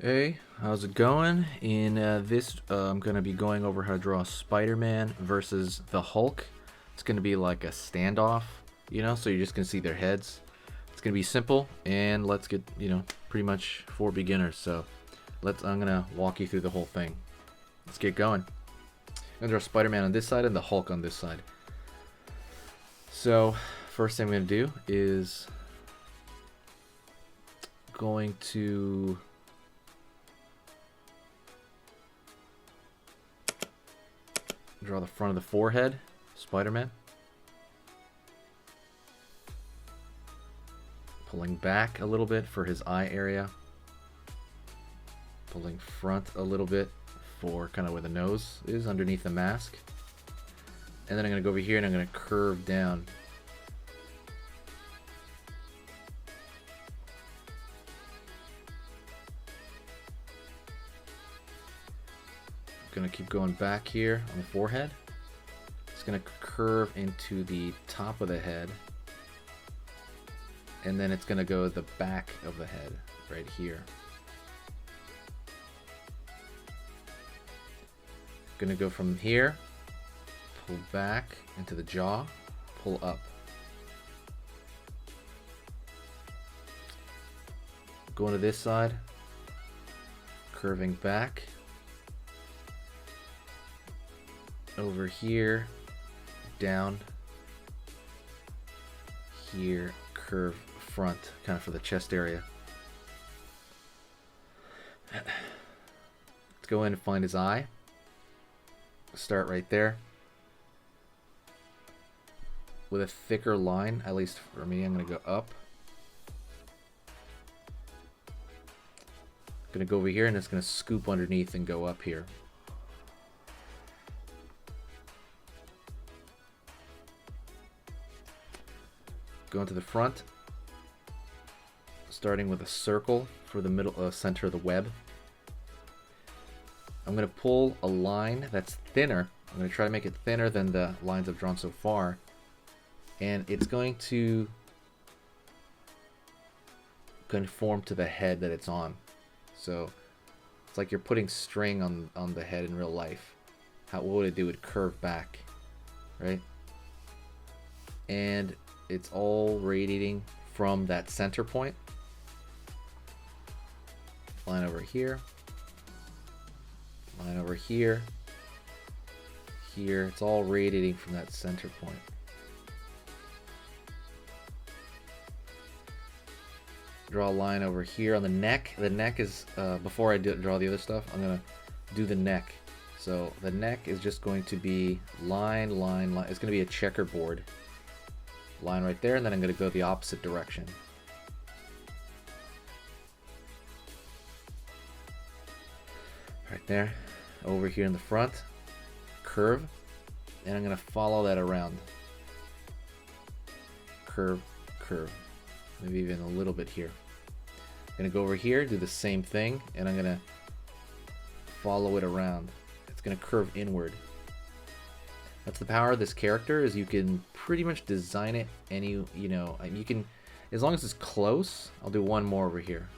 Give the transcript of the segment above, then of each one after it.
Hey, how's it going? In this, I'm going to be going over how to draw Spider-Man versus the Hulk. It's going to be like a standoff, so you're just going to see their heads. It's going to be simple, and let's get, pretty much for beginners. So I'm going to walk you through the whole thing. Let's get going. I'm going to draw Spider-Man on this side and the Hulk on this side. So first thing I'm going to do is going to draw the front of the forehead, Spider-Man. Pulling back a little bit for his eye area. Pulling front a little bit for kind of where the nose is underneath the mask. And then I'm going to go over here and I'm going to curve down. Going to keep going back here on the forehead. It's going to curve into the top of the head, and then it's going to go the back of the head right here. Going to go from here, pull back into the jaw, pull up. Going to this side, curving back. Over here, down, here, curve front, kind of for the chest area. Let's go in and find his eye. Start right there. With a thicker line, at least for me, I'm going to go up. Going to go over here and it's going to scoop underneath and go up here. Going to the front, starting with a circle for the middle center of the web. I'm going to pull a line that's thinner. I'm going to try to make it thinner than the lines I've drawn so far, and it's going to conform to the head that it's on. So it's like you're putting string on the head in real life. What would it do? It would curve back, right? And it's all radiating from that center point. Line over here. Line over here. Here. It's all radiating from that center point. Draw a line over here on the neck. The neck is, before I draw the other stuff, I'm going to do the neck. So the neck is just going to be line, line, line. It's going to be a checkerboard. Line right there, and then I'm going to go the opposite direction. Right there. Over here in the front. Curve. And I'm going to follow that around. Curve, curve. Maybe even a little bit here. I'm going to go over here, do the same thing, and I'm going to follow it around. It's going to curve inward. That's the power of this character, is you can pretty much design it you can, as long as it's close. I'll do one more over here.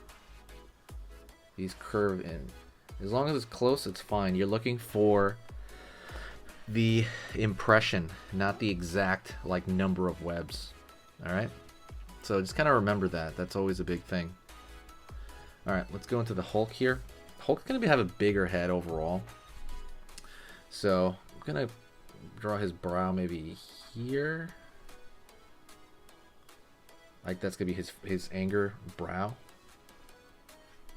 These curve in. As long as it's close, it's fine. You're looking for the impression, not the exact number of webs. All right? So just kind of remember that. That's always a big thing. All right, let's go into the Hulk here. Hulk's going to have a bigger head overall. So I'm going to draw his brow maybe here. Like that's gonna be his anger brow.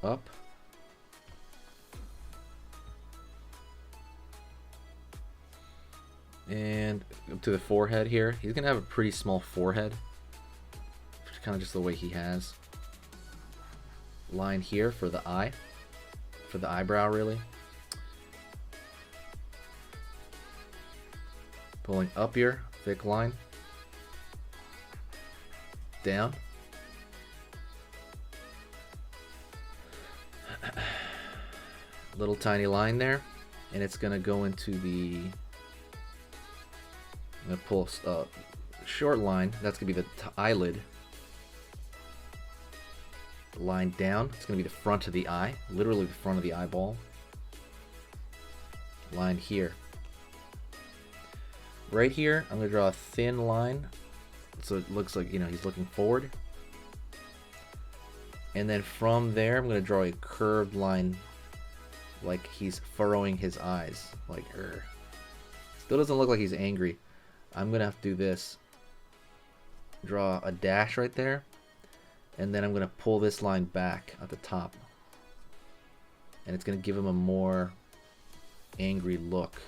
Up. And up to the forehead here. He's gonna have a pretty small forehead. Kind of just the way he has. Line here for the eye. For the eyebrow really. Pulling up here, thick line. Down. Little tiny line there. And it's going to go into the... I'm going to pull a short line. That's going to be the eyelid. line down. It's going to be the front of the eye, literally the front of the eyeball. Line here. Right here, I'm going to draw a thin line so it looks like, you know, he's looking forward. And then from there, I'm going to draw a curved line like he's furrowing his eyes. Like, still doesn't look like he's angry. I'm going to have to do this. Draw a dash right there. And then I'm going to pull this line back at the top. And it's going to give him a more angry look.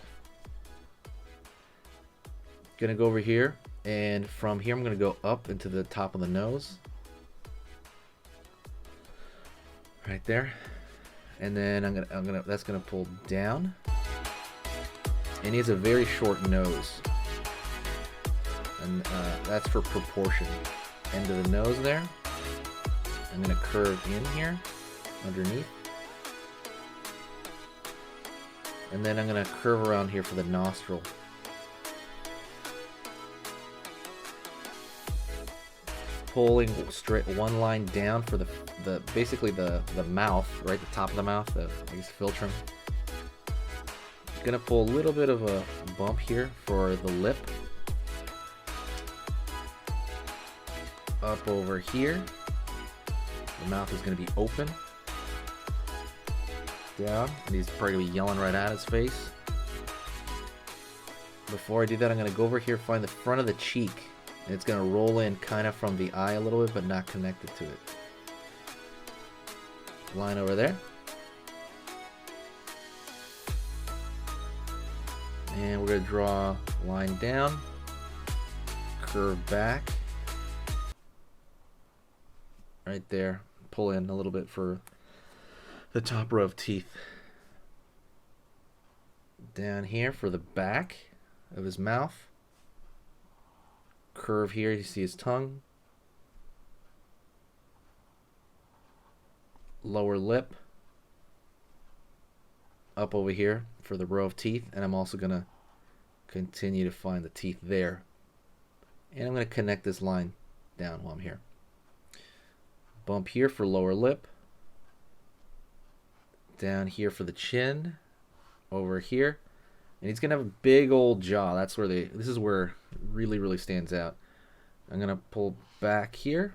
Going to go over here. And from here, I'm going to go up into the top of the nose. Right there. And then that's gonna pull down. And he has a very short nose. And that's for proportion. End of the nose there. I'm gonna curve in here, underneath. And then I'm gonna curve around here for the nostril. Pulling straight one line down for the basically the mouth, right, the top of the mouth, I guess filtrum. Gonna pull a little bit of a bump here for the lip. Up over here. The mouth is gonna be open. Down, and he's probably gonna be yelling right at his face. Before I do that, I'm gonna go over here, find the front of the cheek. And it's going to roll in kind of from the eye a little bit, but not connected to it. Line over there. And we're going to draw a line down. Curve back. Right there. Pull in a little bit for the top row of teeth. Down here for the back of his mouth. Curve here, you see his tongue. Lower lip. Up over here for the row of teeth. And I'm also going to continue to find the teeth there. And I'm going to connect this line down while I'm here. Bump here for lower lip. Down here for the chin. Over here. And he's going to have a big old jaw. That's where this is where it really stands out. I'm going to pull back here.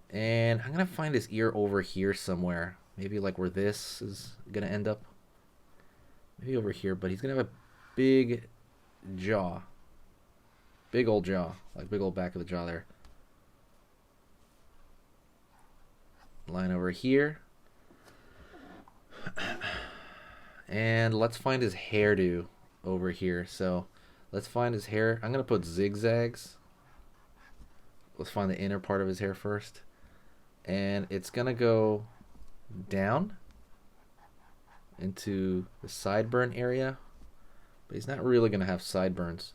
And I'm going to find his ear over here somewhere. Maybe like where this is going to end up. Maybe over here. But he's going to have a big jaw. Big old jaw. Like big old back of the jaw there. Line over here. And let's find his hairdo over here. So let's find his hair. I'm going to put zigzags. Let's find the inner part of his hair first. And it's going to go down into the sideburn area. But he's not really going to have sideburns.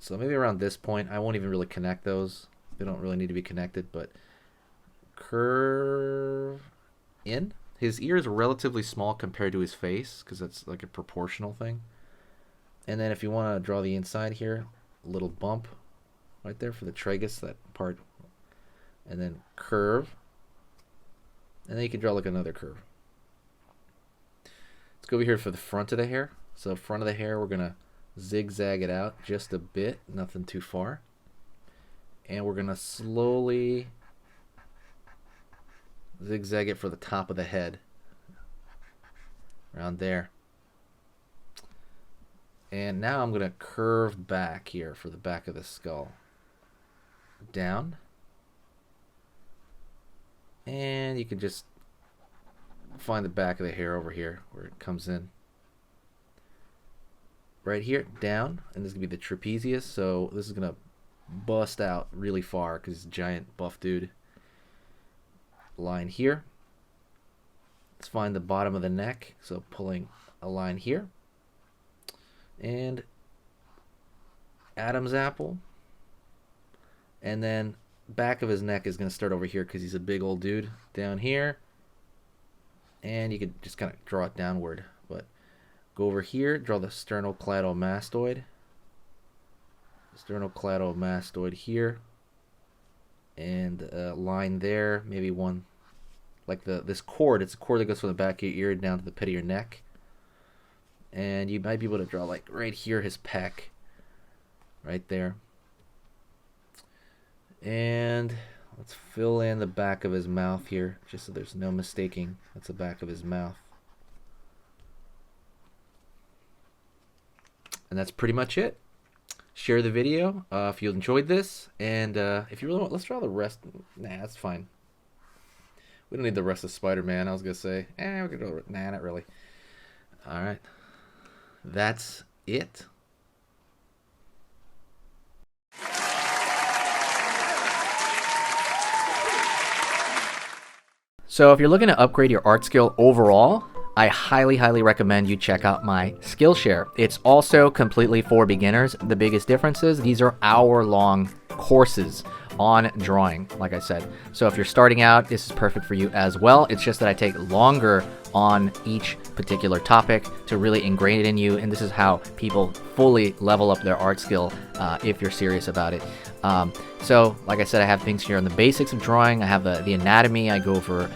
So maybe around this point, I won't even really connect those. They don't really need to be connected, but curve in. His ear is relatively small compared to his face because that's like a proportional thing. And then if you want to draw the inside here, a little bump right there for the tragus, that part. And then curve. And then you can draw like another curve. Let's go over here for the front of the hair. So front of the hair, we're going to zigzag it out just a bit, nothing too far. And we're going to slowly zigzag it for the top of the head. Around there. And now I'm going to curve back here for the back of the skull. Down. And you can just find the back of the hair over here where it comes in. Right here, down. And this is going to be the trapezius. So this is going to bust out really far because it's a giant buff dude. Line here. Let's find the bottom of the neck. So pulling a line here. And Adam's apple. And then back of his neck is going to start over here because he's a big old dude. Down here. And you could just kind of draw it downward. But go over here, draw the sternocleidomastoid. Sternocleidomastoid here. and a line there, maybe one like this cord. It's a cord that goes from the back of your ear down to the pit of your neck. And you might be able to draw like right here his pec, right there. And let's fill in the back of his mouth here, just so there's no mistaking. That's the back of his mouth. And that's pretty much it. Share the video if you enjoyed this, and if you really want, let's draw the rest. Nah, that's fine. We don't need the rest of Spider-Man. I was gonna say, we could draw. Nah, not really. All right, that's it. So if you're looking to upgrade your art skill overall, I highly, highly recommend you check out my Skillshare. It's also completely for beginners. The biggest difference is these are hour-long courses on drawing, like I said. So if you're starting out, this is perfect for you as well. It's just that I take longer on each particular topic to really ingrain it in you, and this is how people fully level up their art skill if you're serious about it. So like I said, I have things here on the basics of drawing. I have the anatomy. I go over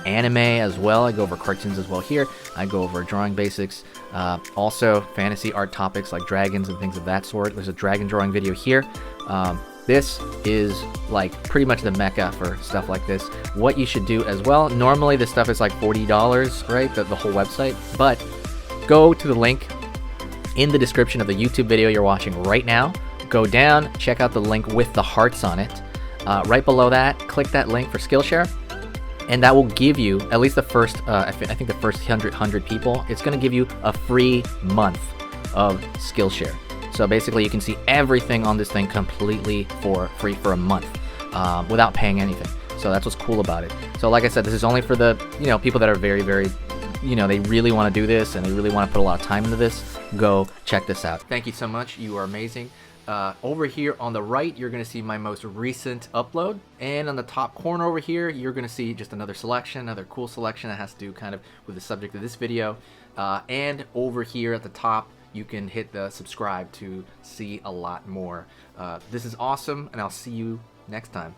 anime as well. I go over cartoons as well here. I go over drawing basics. Also fantasy art topics like dragons and things of that sort. There's a dragon drawing video here. This is like pretty much the mecca for stuff like this. What you should do as well, normally this stuff is like $40, right? The whole website. But go to the link in the description of the YouTube video you're watching right now. Go down, check out the link with the hearts on it. Right below that, click that link for Skillshare, and that will give you, at least the first, I think the first 100 people, it's going to give you a free month of Skillshare. So basically you can see everything on this thing completely for free for a month without paying anything. So that's what's cool about it. So like I said, this is only for the people that are very, very, they really want to do this and they really want to put a lot of time into this. Go check this out. Thank you so much. You are amazing. Over here on the right, you're going to see my most recent upload, and on the top corner over here, you're going to see just another selection, another cool selection that has to do kind of with the subject of this video. And over here at the top, you can hit the subscribe to see a lot more. This is awesome, and I'll see you next time.